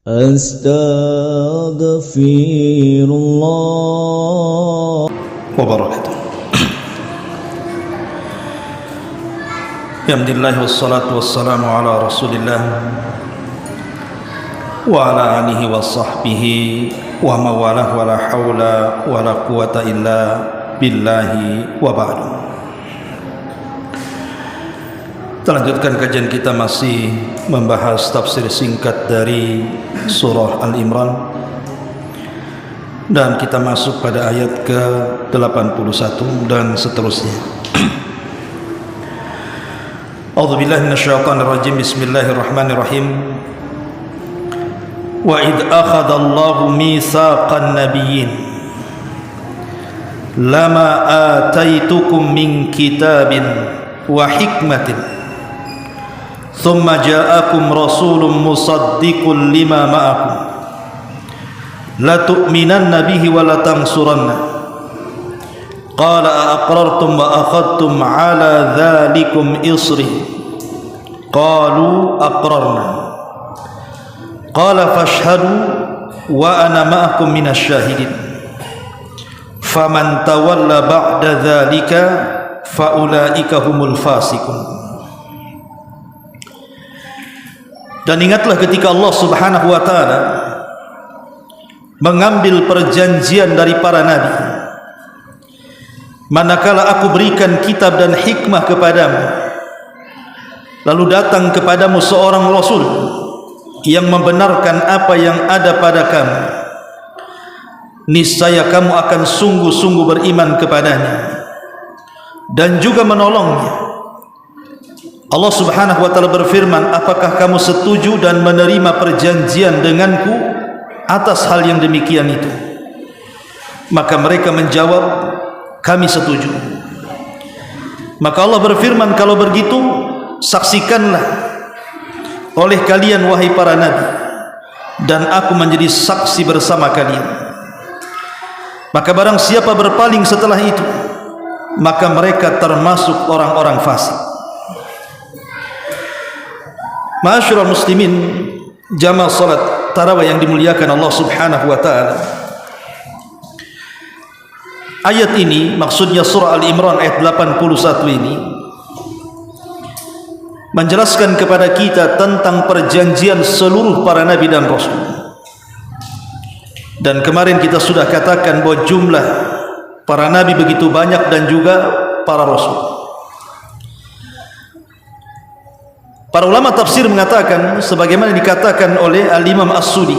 Astaghfirullah wabarakatuh. Alhamdulillah wassalatu wassalamu ala Rasulillah wa ala alihi wa sahbihi wa mawalah wa la hawla wa la quwata illa billahi wa ba'du. Kita lanjutkan kajian kita, masih membahas tafsir singkat dari surah Al-Imran, dan kita masuk pada ayat ke-81 dan seterusnya. A'udzubillahi minasyaitonir rajim. Bismillahirrahmanirrahim. Wa id akhadallahu mitsaqan nabiyyin lama ataitukum min kitabin wa hikmatin thumma ja'akum rasulun musaddiqun lima ma'akum la tu'minanna bihi wa la tansuranna qala aqrartum wa akhadtum ala dhalikum isri qalu aqrarna qala fashhadu wa ana ma'akum minasy syahidin faman tawalla ba'da dhalika fa ulaika humul fasiqun. Dan ingatlah ketika Allah Subhanahu wa ta'ala mengambil perjanjian dari para nabi, manakala aku berikan kitab dan hikmah kepadamu, lalu datang kepadamu seorang rasul yang membenarkan apa yang ada pada kamu, niscaya kamu akan sungguh-sungguh beriman kepadanya dan juga menolongnya. Allah Subhanahu wa ta'ala berfirman, apakah kamu setuju dan menerima perjanjian denganku atas hal yang demikian itu? Maka mereka menjawab, kami setuju. Maka Allah berfirman, kalau begitu saksikanlah oleh kalian wahai para nabi, dan aku menjadi saksi bersama kalian. Maka barang siapa berpaling setelah itu, maka mereka termasuk orang-orang fasik. Ma'asyiral muslimin, jamaah salat tarawih yang dimuliakan Allah Subhanahu wa ta'ala, ayat ini, maksudnya surah Al-Imran ayat 81 ini, menjelaskan kepada kita tentang perjanjian seluruh para nabi dan rasul. Dan kemarin kita sudah katakan bahwa jumlah para nabi begitu banyak dan juga para rasul. Para ulama tafsir mengatakan, sebagaimana dikatakan oleh Al-Imam As-Sudi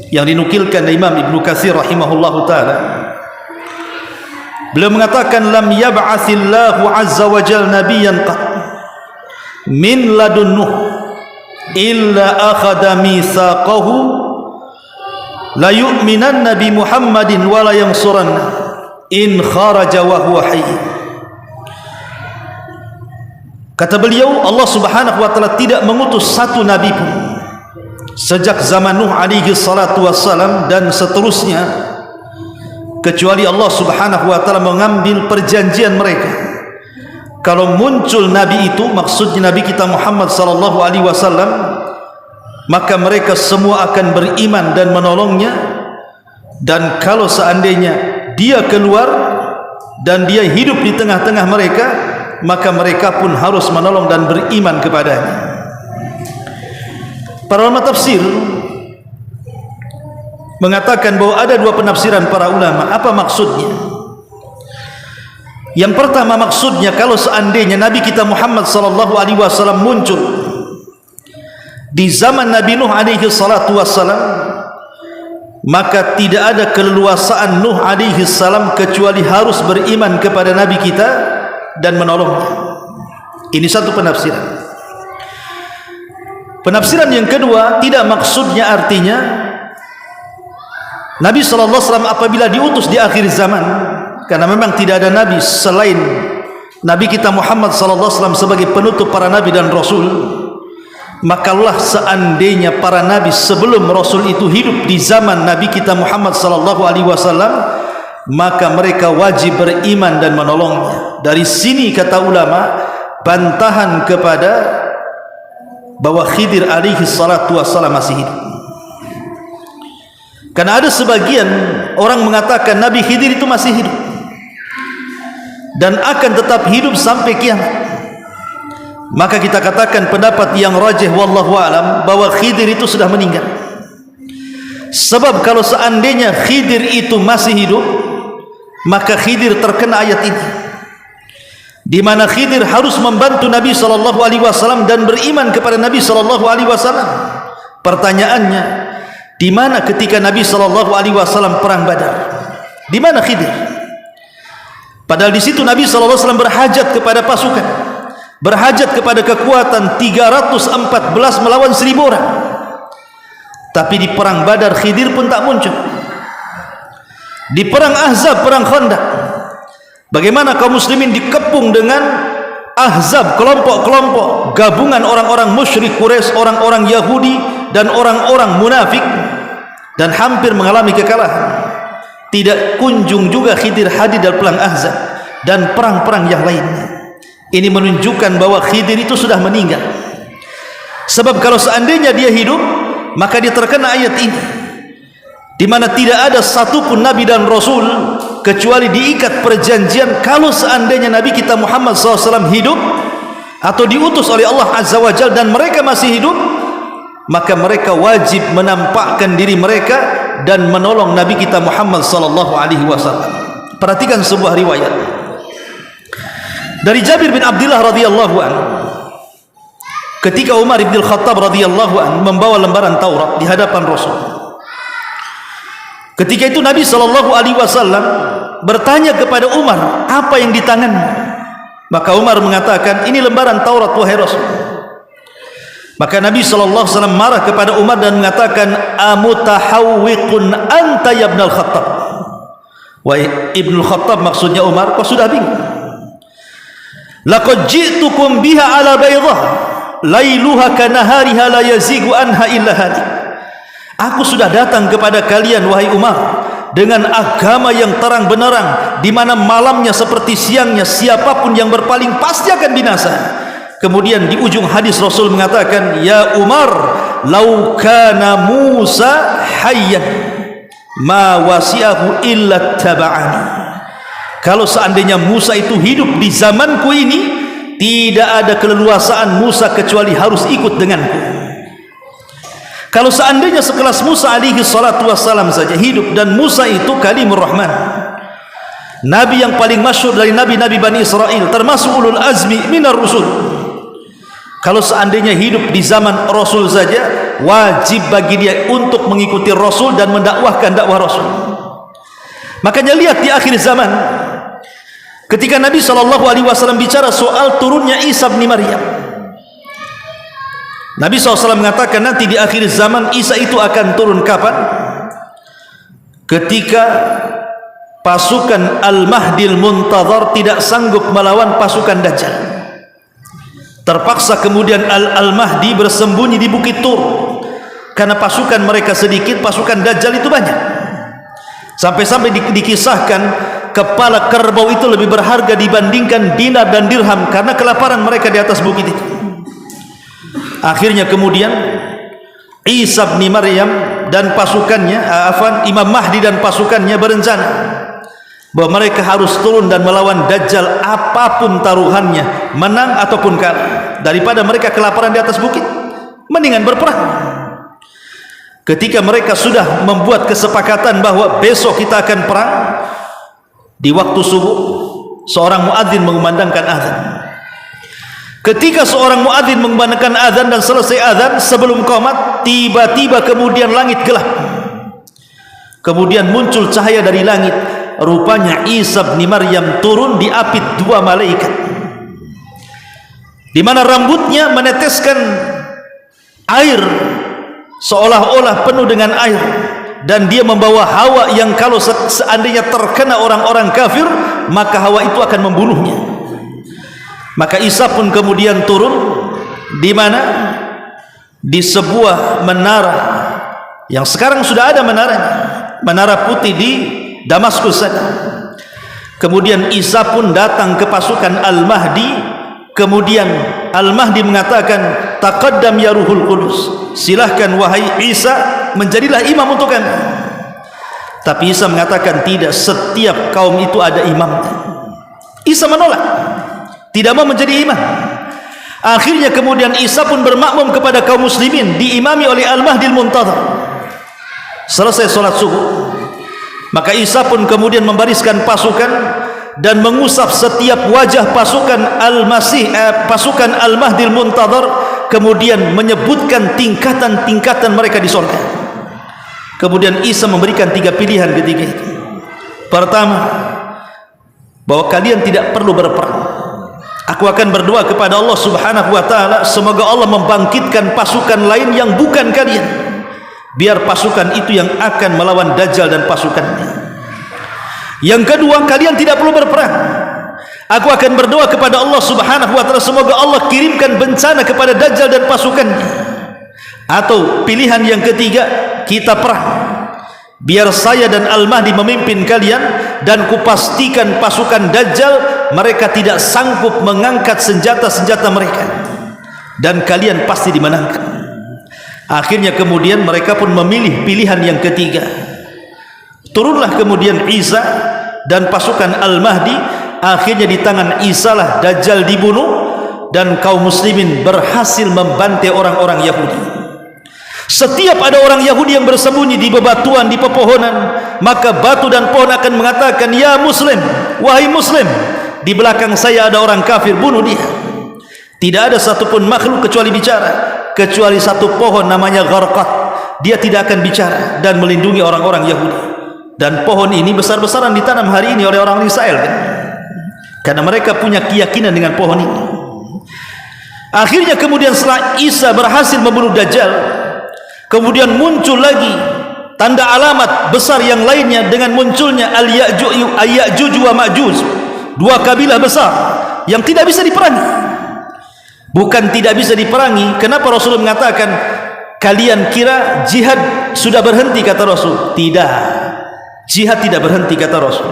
yang dinukilkan dari Imam Ibnu Katsir rahimahullahu ta'ala, beliau mengatakan, lam yab'atsillahu azza wa jalla nabiyyan qat min ladun Nuh illa akhadha mitsaqahu la yu'minanna bi Muhammadin wa la yansuranna in kharaja wa huwa hayy. Kata beliau, Allah Subhanahu wa ta'ala tidak mengutus satu nabi pun sejak zaman Nuh alaihi salatu wassalam dan seterusnya, kecuali Allah Subhanahu wa ta'ala mengambil perjanjian mereka. Kalau muncul nabi itu, maksudnya nabi kita Muhammad sallallahu alaihi wasallam, maka mereka semua akan beriman dan menolongnya. Dan kalau seandainya dia keluar dan dia hidup di tengah-tengah mereka, maka mereka pun harus menolong dan beriman kepadanya. Para ulama tafsir mengatakan bahwa ada dua penafsiran para ulama. Apa maksudnya? Yang pertama, maksudnya kalau seandainya Nabi kita Muhammad sallallahu alaihi wasallam muncul di zaman Nabi Nuh alaihi salatu wasallam, maka tidak ada keleluasaan Nuh alaihi salam kecuali harus beriman kepada Nabi kita dan menolongnya. Ini satu penafsiran. Penafsiran yang kedua, tidak maksudnya artinya Nabi SAW apabila diutus di akhir zaman, karena memang tidak ada Nabi selain Nabi kita Muhammad SAW sebagai penutup para Nabi dan Rasul, makalah seandainya para Nabi sebelum Rasul itu hidup di zaman Nabi kita Muhammad SAW, maka mereka wajib beriman dan menolongnya. Dari sini kata ulama, bantahan kepada bahwa Khidir alaihi salatu wassalam masih hidup. Karena ada sebagian orang mengatakan Nabi Khidir itu masih hidup dan akan tetap hidup sampai kiamat. Maka kita katakan pendapat yang rajih wallahu alam bahwa Khidir itu sudah meninggal. Sebab kalau seandainya Khidir itu masih hidup, maka Khidir terkena ayat ini, di mana Khidir harus membantu Nabi SAW dan beriman kepada Nabi SAW. Pertanyaannya, di mana ketika Nabi SAW perang Badar? Di mana Khidir? Padahal di situ Nabi SAW berhajat kepada pasukan, berhajat kepada kekuatan 314 melawan 1000 orang. Tapi di perang Badar Khidir pun tak muncul. Di perang Ahzab, perang Khandaq, bagaimana kaum muslimin dikepung dengan Ahzab, kelompok-kelompok gabungan orang-orang musyrik Quraisy, orang-orang Yahudi dan orang-orang munafik, dan hampir mengalami kekalahan. Tidak kunjung juga Khidir hadir dalam perang Ahzab dan perang-perang yang lainnya. Ini menunjukkan bahwa Khidir itu sudah meninggal. Sebab kalau seandainya dia hidup, maka dia terkena ayat ini, di mana tidak ada satupun Nabi dan Rasul kecuali diikat perjanjian kalau seandainya Nabi kita Muhammad SAW hidup atau diutus oleh Allah Azza wa Jalla dan mereka masih hidup, maka mereka wajib menampakkan diri mereka dan menolong Nabi kita Muhammad SAW. Perhatikan sebuah riwayat dari Jabir bin Abdullah radhiyallahu anhu, ketika Umar bin Khattab radhiyallahu anhu membawa lembaran Taurat di hadapan Rasul. Ketika itu Nabi SAW bertanya kepada Umar, apa yang di tanganmu? Maka Umar mengatakan, ini lembaran Taurat wahai Rasul. Maka Nabi SAW marah kepada Umar dan mengatakan, amutahawwiqun anta ya ibnul Khattab. Wahai ibnul Khattab, maksudnya Umar, kau sudah bingung. Laqad ji'tukum biha ala baydah lailuha kanahariha la yazigu anha illa halik. Aku sudah datang kepada kalian wahai Umar dengan agama yang terang benderang, di mana malamnya seperti siangnya, siapapun yang berpaling pasti akan binasa. Kemudian di ujung hadis Rasul mengatakan, ya Umar, lau kana Musa hayyan ma wasi'ahu illa taba'ani. Kalau seandainya Musa itu hidup di zamanku ini, tidak ada keleluasaan Musa kecuali harus ikut denganku. Kalau seandainya sekelas Musa alaihi salatu wassalam saja hidup, dan Musa itu kalimur rahman, nabi yang paling masyhur dari nabi-nabi Bani Israel, termasuk ulul azmi minar rusul. Kalau seandainya hidup di zaman Rasul saja, wajib bagi dia untuk mengikuti Rasul dan mendakwahkan dakwah Rasul. Makanya lihat di akhir zaman, ketika Nabi SAW bicara soal turunnya Isa bin Maryam, Nabi SAW mengatakan nanti di akhir zaman Isa itu akan turun kapan? Ketika pasukan Al-Mahdil Muntazar tidak sanggup melawan pasukan Dajjal. Terpaksa kemudian Al-Mahdi bersembunyi di Bukit Tur, karena pasukan mereka sedikit, pasukan Dajjal itu banyak. Sampai-sampai dikisahkan kepala kerbau itu lebih berharga dibandingkan dinar dan dirham karena kelaparan mereka di atas bukit itu. Akhirnya kemudian Isa bin Maryam dan pasukannya, Imam Mahdi dan pasukannya berencana bahwa mereka harus turun dan melawan Dajjal apapun taruhannya, menang ataupun kalah. Daripada mereka kelaparan di atas bukit, mendingan berperang. Ketika mereka sudah membuat kesepakatan bahwa besok kita akan perang, di waktu subuh seorang muadzin mengumandangkan azan. Ketika seorang muadzin mengumandangkan azan dan selesai azan, sebelum qomat, tiba-tiba kemudian langit gelap. Kemudian muncul cahaya dari langit. Rupanya Isa bin Maryam turun diapit 2 malaikat, di mana rambutnya meneteskan air seolah-olah penuh dengan air, dan dia membawa hawa yang kalau seandainya terkena orang-orang kafir, maka hawa itu akan membunuhnya. Maka Isa pun kemudian turun di mana? Di sebuah menara yang sekarang sudah ada menaranya, menara putih di Damaskus sana. Kemudian Isa pun datang ke pasukan Al-Mahdi. Kemudian Al-Mahdi mengatakan, taqaddam ya Ruhul Qudus, silahkan wahai Isa, menjadilah imam untuk kami. Tapi Isa mengatakan tidak, setiap kaum itu ada imamnya. Isa menolak, tidak mau menjadi imam. Akhirnya kemudian Isa pun bermakmum kepada kaum muslimin, diimami oleh Al-Mahdil Muntadhar. Selesai sholat subuh, maka Isa pun kemudian membariskan pasukan dan mengusap setiap wajah pasukan pasukan Al-Mahdil Muntadhar, kemudian menyebutkan tingkatan-tingkatan mereka di surga. Kemudian Isa memberikan 3 pilihan ketika itu. Pertama, bahwa kalian tidak perlu berperang. Aku akan berdoa kepada Allah Subhanahu wa taala, semoga Allah membangkitkan pasukan lain yang bukan kalian, biar pasukan itu yang akan melawan Dajjal dan pasukannya. Yang kedua, kalian tidak perlu berperang. Aku akan berdoa kepada Allah Subhanahu wa taala, semoga Allah kirimkan bencana kepada Dajjal dan pasukannya. Atau pilihan yang ketiga, kita perang, biar saya dan Al-Mahdi memimpin kalian, dan kupastikan pasukan Dajjal mereka tidak sanggup mengangkat senjata-senjata mereka, dan kalian pasti dimenangkan. Akhirnya kemudian mereka pun memilih pilihan yang ketiga. Turunlah kemudian Isa dan pasukan Al-Mahdi. Akhirnya di tangan Isa lah Dajjal dibunuh, dan kaum muslimin berhasil membantai orang-orang Yahudi. Setiap ada orang Yahudi yang bersembunyi di bebatuan, di pepohonan, maka batu dan pohon akan mengatakan, ya Muslim, wahai Muslim, di belakang saya ada orang kafir, bunuh dia. Tidak ada satupun makhluk kecuali bicara, kecuali satu pohon namanya Gharqad. Dia tidak akan bicara dan melindungi orang-orang Yahudi. Dan pohon ini besar-besaran ditanam hari ini oleh orang Israel, kan? Karena mereka punya keyakinan dengan pohon ini. Akhirnya kemudian setelah Isa berhasil membunuh Dajjal, kemudian muncul lagi tanda alamat besar yang lainnya dengan munculnya Al-Ya'juj wa Ma'juj, 2 kabilah besar yang tidak bisa diperangi. Bukan tidak bisa diperangi, kenapa Rasul mengatakan, kalian kira jihad sudah berhenti, kata Rasul. Tidak, jihad tidak berhenti, kata Rasul,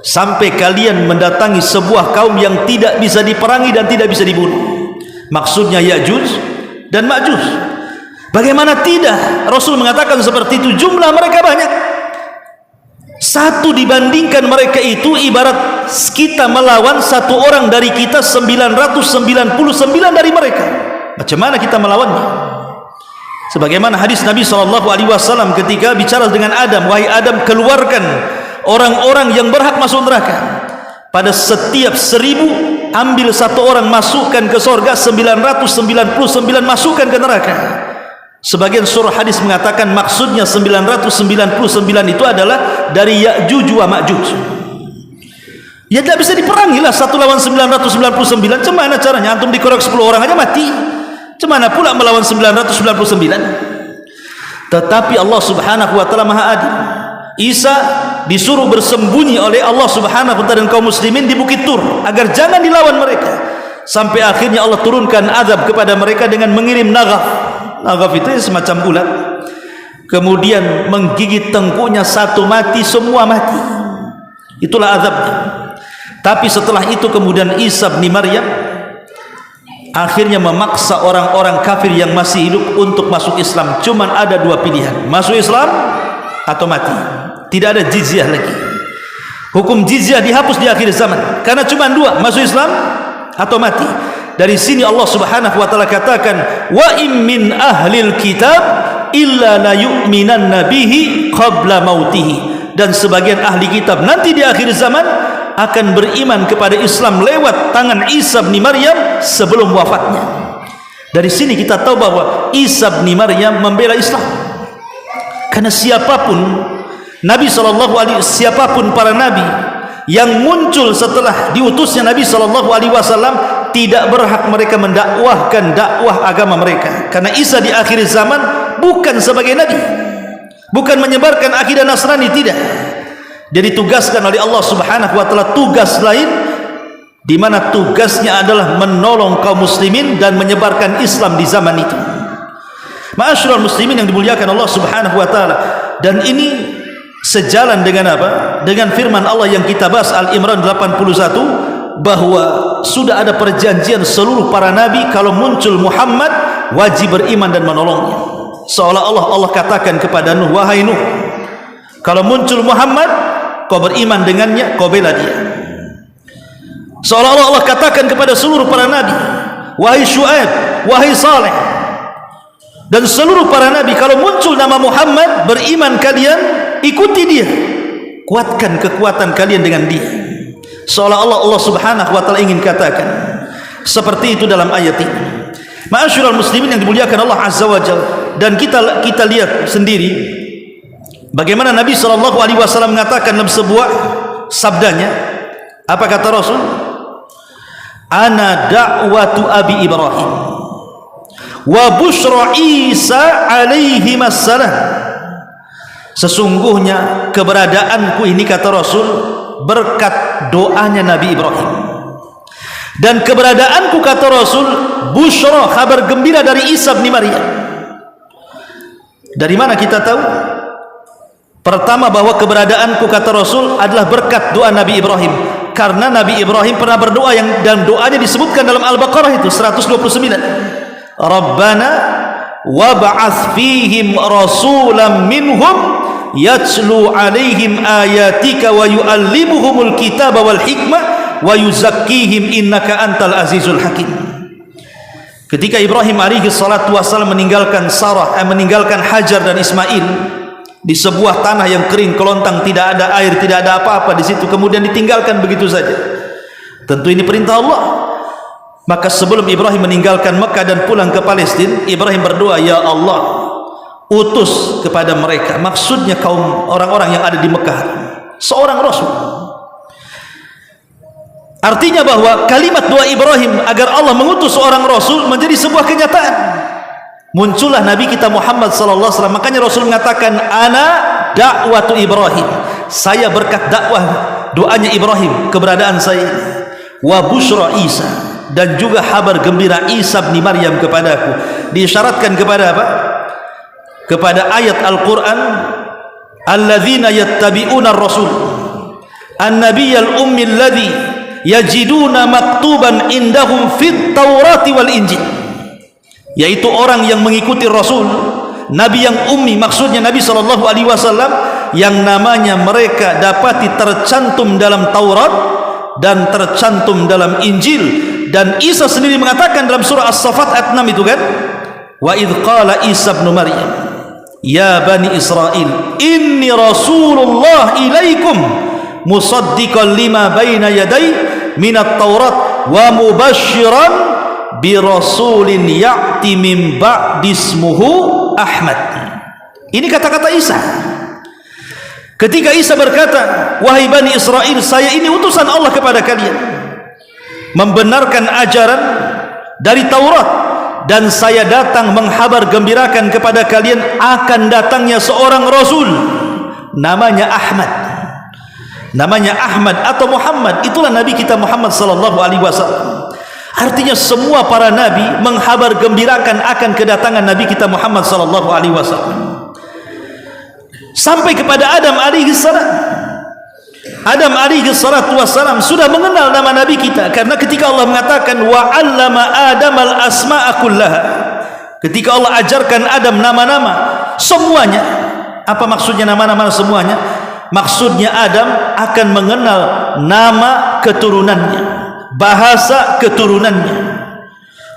sampai kalian mendatangi sebuah kaum yang tidak bisa diperangi dan tidak bisa dibunuh. Maksudnya Ya'juj dan Ma'juj. Bagaimana tidak? Rasul mengatakan seperti itu. Jumlah mereka banyak. Satu dibandingkan mereka itu ibarat kita melawan satu orang dari kita 999 dari mereka. Macam mana kita melawannya? Sebagaimana hadis Nabi SAW ketika bicara dengan Adam, wahai Adam, keluarkan orang-orang yang berhak masuk neraka. Pada setiap 1000 ambil satu orang, masukkan ke surga, 999 masukkan ke neraka. Sebagian surah hadis mengatakan maksudnya 999 itu adalah dari Ya'juj wa Ma'juj. Ya tidak bisa diperangi lah 1 lawan 999. Macam mana caranya? Antum dikorek 10 orang aja mati. Macam mana pula melawan 999? Tetapi Allah Subhanahu wa taala Maha Adil. Isa disuruh bersembunyi oleh Allah Subhanahu wa taala dan kaum muslimin di Bukit Tur agar jangan dilawan mereka. Sampai akhirnya Allah turunkan azab kepada mereka dengan mengirim naghaf. Naghaf itu semacam ulat, kemudian menggigit tengkuknya, satu mati, semua mati. Itulah azabnya. Tapi setelah itu kemudian Isa bin Maryam akhirnya memaksa orang-orang kafir yang masih hidup untuk masuk Islam. Cuman ada 2 pilihan, masuk Islam atau mati. Tidak ada jizyah lagi. Hukum jizyah dihapus di akhir zaman, karena cuma 2, masuk Islam atau mati. Dari sini Allah Subhanahu wa taala katakan, wa in min ahlil kitab illa la yu'minanna bihi qabla mautihi. Dan sebagian ahli kitab nanti di akhir zaman akan beriman kepada Islam lewat tangan Isa bin Maryam sebelum wafatnya. Dari sini kita tahu bahwa Isa bin Maryam membela Islam. Karena siapapun Nabi SAW, siapapun para nabi yang muncul setelah diutusnya Nabi SAW, tidak berhak mereka mendakwahkan dakwah agama mereka. Karena Isa di akhir zaman bukan sebagai nabi, bukan menyebarkan akidah Nasrani, tidak. Dia ditugaskan oleh Allah Subhanahu wa taala tugas lain, di mana tugasnya adalah menolong kaum muslimin dan menyebarkan Islam di zaman itu. Ma'asyiral muslimin yang dimuliakan Allah Subhanahu wa taala. Dan ini sejalan dengan apa? Dengan firman Allah yang kita bahas, Al-Imran 81, bahwa sudah ada perjanjian seluruh para nabi, kalau muncul Muhammad wajib beriman dan menolongnya. Seolah-olah Allah katakan kepada Nuh, wahai Nuh, Kalau muncul Muhammad, kau beriman dengannya, kau bela dia. Seolah-olah Allah katakan kepada seluruh para nabi, wahai Syuaib, wahai Saleh, dan seluruh para nabi, kalau muncul nama Muhammad, beriman kalian, ikuti dia, kuatkan kekuatan kalian dengan dia. Seolah-olah Allah subhanahu wa ta'ala ingin katakan seperti itu dalam ayat ini. Ma'asyiral muslimin yang dimuliakan Allah azza wa jalla. Dan kita lihat sendiri bagaimana Nabi SAW mengatakan dalam sebuah sabdanya, apa kata Rasul? Ana da'watu Abi Ibrahim wa busyra Isa alaihi wassalam. Sesungguhnya keberadaanku ini, kata Rasul, berkat doanya Nabi Ibrahim, dan keberadaanku, kata Rasul, busyra, kabar gembira dari Isa bin Maryam. Dari mana kita tahu? Pertama, bahwa keberadaanku, kata Rasul, adalah berkat doa Nabi Ibrahim, karena Nabi Ibrahim pernah berdoa yang dan doanya disebutkan dalam Al-Baqarah itu 129. Rabbana wab'ats fihim rasulan minhum yatlu alaihim ayatika wa yu'allimuhumul kitaba wal hikmah wa yuzakkihim innaka antal azizul hakim. Ketika Ibrahim alaihi salatu wasallam meninggalkan meninggalkan Hajar dan Ismail di sebuah tanah yang kering kelontang, tidak ada air, tidak ada apa-apa di situ, kemudian ditinggalkan begitu saja. Tentu ini perintah Allah. Maka sebelum Ibrahim meninggalkan Mekah dan pulang ke Palestina, Ibrahim berdoa, ya Allah, utus kepada mereka, maksudnya kaum orang-orang yang ada di Mekah, seorang Rasul. Artinya bahwa kalimat doa Ibrahim agar Allah mengutus seorang Rasul menjadi sebuah kenyataan. Muncullah Nabi kita Muhammad sallallahu alaihi wasallam. Makanya Rasul mengatakan, ana da'watu Ibrahim, saya berkat dakwah doanya Ibrahim, keberadaan saya, wa busyra Isa, dan juga kabar gembira Isa bin Maryam kepadaku. Diisyaratkan kepada apa? Kepada ayat Al-Quran, alladzina yattabi'una ar-rasul an-nabiyyal ummi alladzi yajiduna maktuban indahum fit taurati wal injil, yaitu orang yang mengikuti Rasul, Nabi yang ummi, maksudnya Nabi SAW, yang namanya mereka dapati tercantum dalam Taurat dan tercantum dalam Injil. Dan Isa sendiri mengatakan dalam surah As-Saffat ayat 6 itu kan, wa idh qala Isa bin Maryam ya bani Israel inni rasulullah ilaikum musaddiqan lima baina yaday minat taurat wa mubashiran bi rasulin ya'ti min ba'di ismuhu Ahmad. Ini kata-kata Isa ketika Isa berkata, wahai bani Israel, saya ini utusan Allah kepada kalian, membenarkan ajaran dari Taurat, dan saya datang menghabar gembirakan kepada kalian akan datangnya seorang Rasul namanya Ahmad atau Muhammad. Itulah Nabi kita Muhammad sallallahu alaihi wasallam. Artinya semua para nabi menghabar gembirakan akan kedatangan Nabi kita Muhammad sallallahu alaihi wasallam. Sampai kepada Adam alaihi salam. Adam alaihi salatu wassalam sudah mengenal nama Nabi kita, karena ketika Allah mengatakan wa 'allama Adam al-asma'a kullaha, ketika Allah ajarkan Adam nama-nama semuanya. Apa maksudnya nama-nama semuanya? Maksudnya Adam akan mengenal nama keturunannya, bahasa keturunannya.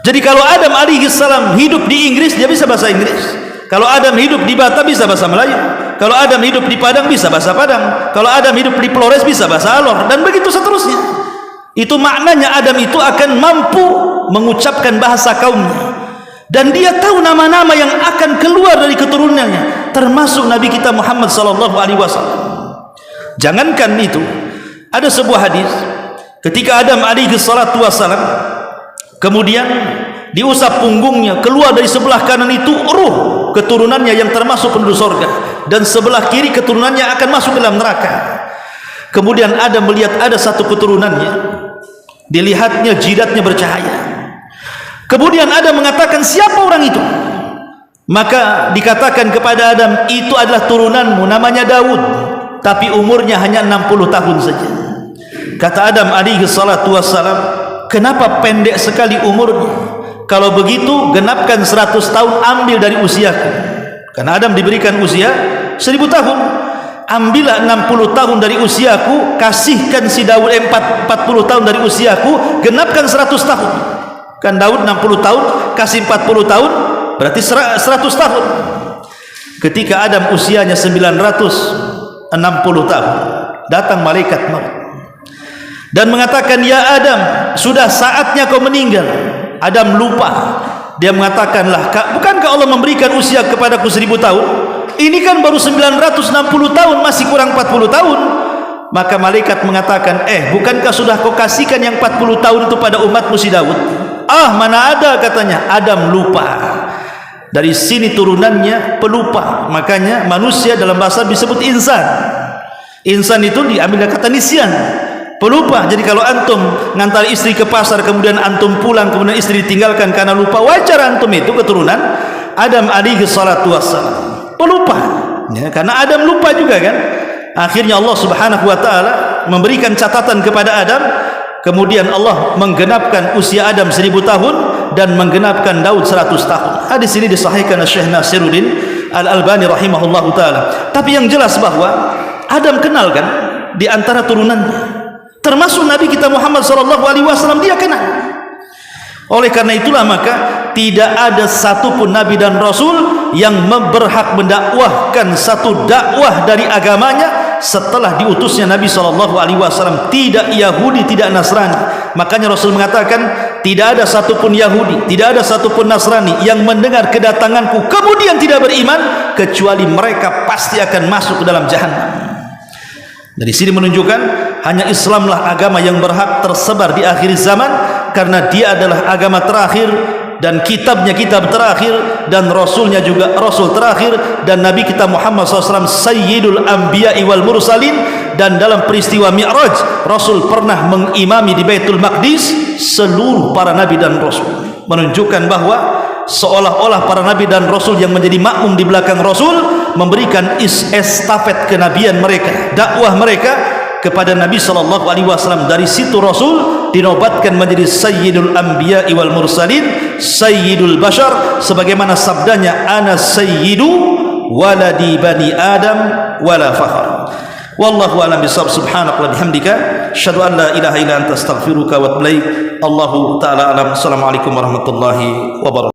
Jadi kalau Adam alaihi salam hidup di Inggris, dia bisa bahasa Inggris. Kalau Adam hidup di Batam, bisa bahasa Melayu. Kalau Adam hidup di Padang, bisa bahasa Padang. Kalau Adam hidup di Flores, bisa bahasa Alor, dan begitu seterusnya. Itu maknanya Adam itu akan mampu mengucapkan bahasa kaumnya, dan dia tahu nama-nama yang akan keluar dari keturunannya, termasuk Nabi kita Muhammad sallallahu alaihi wasallam. Jangankan itu, ada sebuah hadis ketika Adam alaihi salatu wasallam kemudian diusap punggungnya, keluar dari sebelah kanan itu ruh keturunannya yang termasuk penduduk surga, dan sebelah kiri keturunannya akan masuk ke dalam neraka. Kemudian Adam melihat ada satu keturunannya, dilihatnya jidatnya bercahaya. Kemudian Adam mengatakan, siapa orang itu? Maka dikatakan kepada Adam, itu adalah turunanmu, namanya Daud, tapi umurnya hanya 60 tahun saja. Kata Adam alaihi salatu wassalam, kenapa pendek sekali umurnya? Kalau begitu genapkan 100 tahun, ambil dari usiaku. Karena Adam diberikan usia 1000 tahun. ambillah 60 tahun dari usiaku, kasihkan si Daud 40 tahun dari usiaku, genapkan 100 tahun. Kan Daud 60 tahun, kasih 40 tahun, berarti 100 tahun. Ketika Adam usianya 960 tahun, datang malaikat maut dan mengatakan, ya Adam, sudah saatnya kau meninggal. Adam lupa. Dia mengatakanlah, bukankah Allah memberikan usia kepadaku 1000 tahun? Ini kan baru 960 tahun, masih kurang 40 tahun. Maka malaikat mengatakan, bukankah sudah kau kasihkan yang 40 tahun itu pada umatmu si Daud? Mana ada, katanya. Adam lupa. Dari sini turunannya pelupa. Makanya manusia dalam bahasa disebut insan. Insan itu diambil dari kata nisyan, pelupa. Jadi kalau antum ngantar istri ke pasar, kemudian antum pulang, kemudian istri ditinggalkan karena lupa, wajar antum itu keturunan Adam alaihi salatu wassalam, pelupa ya, karena Adam lupa juga kan. Akhirnya Allah subhanahu wa ta'ala memberikan catatan kepada Adam, kemudian Allah menggenapkan usia Adam 1000 tahun dan menggenapkan Daud 100 tahun. Hadis ini disahihkan oleh Syekh Nasiruddin Al-Albani rahimahullahu ta'ala. Tapi yang jelas bahwa Adam kenal kan di antara turunannya, termasuk Nabi kita Muhammad SAW, dia kenal. Oleh karena itulah maka tidak ada satupun Nabi dan Rasul yang berhak mendakwahkan satu dakwah dari agamanya setelah diutusnya Nabi SAW. Tidak Yahudi, tidak Nasrani. Makanya Rasul mengatakan, tidak ada satupun Yahudi, tidak ada satupun Nasrani yang mendengar kedatanganku kemudian tidak beriman, kecuali mereka pasti akan masuk ke dalam jahannam. Dari sini menunjukkan hanya Islamlah agama yang berhak tersebar di akhir zaman, karena dia adalah agama terakhir dan kitabnya kitab terakhir dan rasulnya juga rasul terakhir, dan Nabi kita Muhammad SAW Sayyidul Anbiya'i wal Mursalin. Dan dalam peristiwa Mi'raj, Rasul pernah mengimami di Baitul Maqdis seluruh para Nabi dan Rasul, menunjukkan bahwa seolah-olah para Nabi dan Rasul yang menjadi makmum di belakang Rasul memberikan estafet kenabian mereka, dakwah mereka kepada Nabi SAW. Dari situ Rasul dinobatkan menjadi Sayyidul Anbiya'i wal Mursalin, Sayyidul Bashar, sebagaimana sabdanya, ana sayyidu waladi bani Adam wala fakhar. Wallahu a'lam bishawab. Subhanaka wa bihamdika asyhadu an la ilaha illa anta astaghfiruka wa atubu ilaik. Allahu ta'ala alam. Assalamualaikum warahmatullahi wabarakatuh.